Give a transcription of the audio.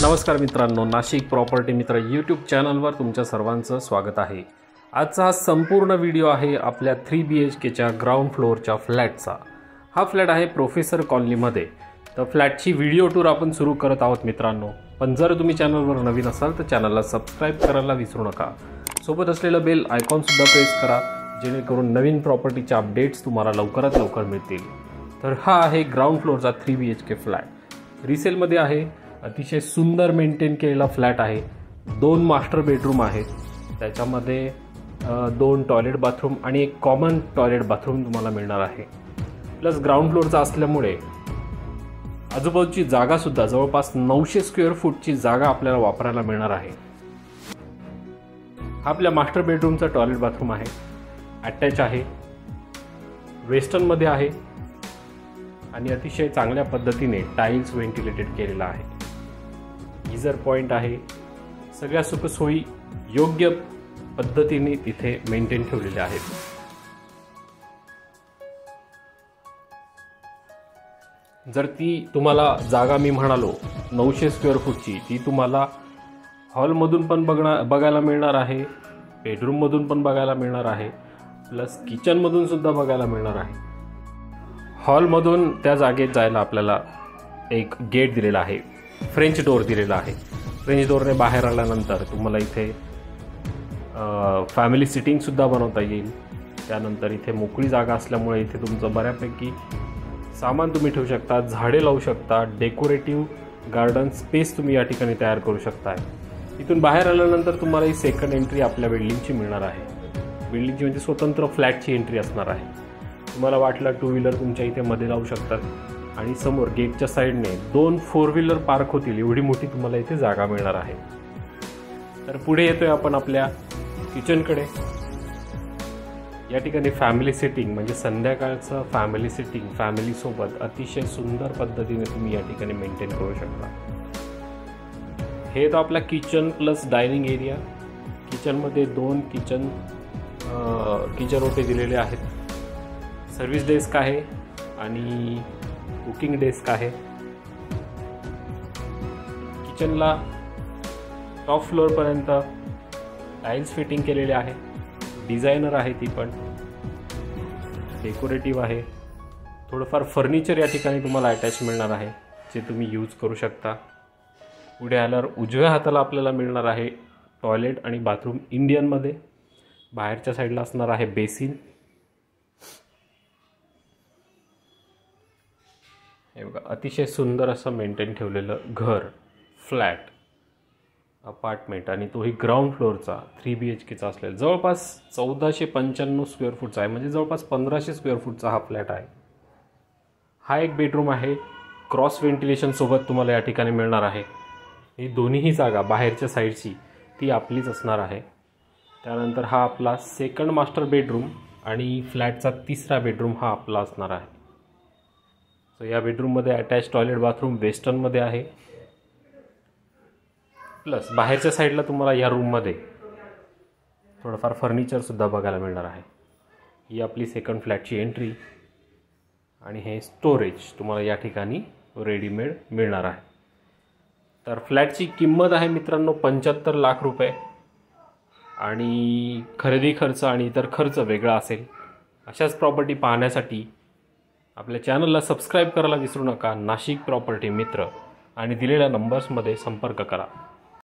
नमस्कार मित्रांनो, नाशिक प्रॉपर्टी मित्र यूट्यूब चॅनलवर तुमच्या सर्वांचं स्वागत आहे। आजचा हा संपूर्ण व्हिडिओ आहे आपल्या 3 BHKच्या ग्राउंड फ्लोअरच्या फ्लॅटचा। हा फ्लॅट आहे प्रोफेसर कॉलनीमध्ये। तर फ्लॅटची व्हिडिओ टूर आपण सुरू करत आहोत मित्रांनो। पण जर तुम्ही चॅनलवर नवीन असाल तर चॅनलला सबस्क्राइब करायला विसरू नका। सोबत असलेलं बेल आयकॉन सुद्धा प्रेस करा, जेणेकरून नवीन प्रॉपर्टीचे अपडेट्स तुम्हाला लवकरात लवकर मिळतील। तर हा आहे ग्राउंड फ्लोअरचा 3 BHK फ्लॅट। रिसेलमध्ये आहे। अतिशय सुंदर मेंटेन केलेला फ्लॅट आहे। 2 मास्टर बेडरूम आहेत, त्याच्यामध्ये 2 टॉयलेट बाथरूम आणि एक कॉमन टॉयलेट बाथरूम तुम्हाला मिळणार आहे। प्लस ग्राउंड फ्लोअरचा असल्यामुळे आजूबाजूची जागा सुद्धा जवळपास 900 स्क्वेअर फूटची जागा आपल्याला वापरायला मिळणार आहे। हा आपल्या मास्टर बेडरूमचा टॉयलेट बाथरूम आहे, अटॅच आहे, वेस्टर्न मध्ये आहे आणि अतिशय चांगल्या पद्धतीने टाइल्स व्हेंटिलेटेड केलेला आहे। गीझर पॉइंट आहे। सगळ्या सुखसोयी योग्य पद्धतीने तिथे मेंटेन ठेवलेल्या आहेत। जर ती तुम्हाला जागा मी म्हणालो 900 स्क्वेअर फूटची, ती तुम्हाला हॉलमधून पण बघायला मिळणार आहे, बेडरूममधून पण बघायला मिळणार आहे, प्लस किचनमधून सुद्धा बघायला मिळणार आहे। हॉलमधून त्या जागेत जायला आपल्याला एक गेट दिलेला आहे, फ्रेंच डोर दिलेला आहे। फ्रेंच डोरने बाहेर आल्यानंतर तुम्हाला इथे फॅमिली सिटिंगसुद्धा बनवता येईल। त्यानंतर इथे मोकळी जागा असल्यामुळे इथे तुमचं बऱ्यापैकी सामान तुम्ही ठेवू शकता, झाडे लावू शकता, डेकोरेटिव्ह गार्डन स्पेस तुम्ही या ठिकाणी तयार करू शकता। इथून बाहेर आल्यानंतर तुम्हाला ही सेकंड एंट्री आपल्या बिल्डिंगची मिळणार आहे। बिल्डिंगची म्हणजे स्वतंत्र फ्लॅटची एंट्री असणार आहे। तुम्हाला वाटलं 2 व्हीलर तुमच्या इथे मध्ये लावू शकतात आणि समोर गेटच्या साईडने 2 4 व्हीलर पार्क होतील, एवढी मोठी तुम्हाला इथे जागा मिळणार आहे। तर पुढे येतोय आपण आपल्या किचनकडे। या ठिकाणी फॅमिली सिटिंग म्हणजे संध्याकाळचं फॅमिली सिटिंग फॅमिली सोबत अतिशय सुंदर पद्धतीने तुम्ही या ठिकाणी मेंटेन करू शकता। हे तो आपला किचन प्लस डायनिंग एरिया। किचनमध्ये 2 किचन ओटे दिलेले आहेत। सर्व्हिस डेस्क आहे आणि कुकिंग डेस्क आहे। किचनला टॉप फ्लोअर पर्यंत टाइल्स फिटिंग केलेले आहे। डिझायनर आहे, ती पण डेकोरेटिव्ह आहे। थोडंफार फर्निचर या ठिकाणी तुम्हाला अटॅच मिळणार आहे, जे तुम्ही यूज करू शकता। पुढे आल्यावर उजव्या हाताला आपल्याला मिळणार आहे टॉयलेट आणि बाथरूम इंडियनमध्ये। बाहेरच्या साईडला असणार आहे बेसिन। हे बघा, अतिशय सुंदर असं मेंटेन ठेवलेलं घर, फ्लॅट, अपार्टमेंट आणि तोही ग्राउंड फ्लोअरचा 3 BHKचा असलेला जवळपास 1495 स्क्वेअर फूटचा आहे, म्हणजे जवळपास 1500 स्क्वेअर फूटचा हा फ्लॅट आहे। हा एक बेडरूम आहे, क्रॉस व्हेंटिलेशन सोबत तुम्हाला या ठिकाणी मिळणार आहे। ही दोन्हीही जागा बाहेरच्या साईडची ती आपलीच असणार आहे। त्यानंतर हा आपला सेकंड मास्टर बेडरूम आणि फ्लॅटचा 3रा बेडरूम हा आपला असणार आहे। सो या बेडरूममध्ये अटॅच टॉयलेट बाथरूम वेस्टर्नमध्ये आहे। प्लस बाहेरच्या साईडला तुम्हाला या रूममध्ये थोडंफार फर्निचरसुद्धा बघायला मिळणार आहे। ही आपली सेकंड फ्लॅटची एंट्री आणि हे स्टोरेज तुम्हाला या ठिकाणी रेडीमेड मिळणार आहे। तर फ्लॅटची किंमत आहे मित्रांनो 75 लाख रुपये आणि खरेदी खर्च आणि इतर खर्च वेगळा असेल। अशाच प्रॉपर्टी पाहण्यासाठी आपल्या चॅनलला सबस्क्राइब करायला विसरू नका, नाशिक प्रॉपर्टी मित्र, आणि दिलेल्या नंबर्समध्ये संपर्क करा।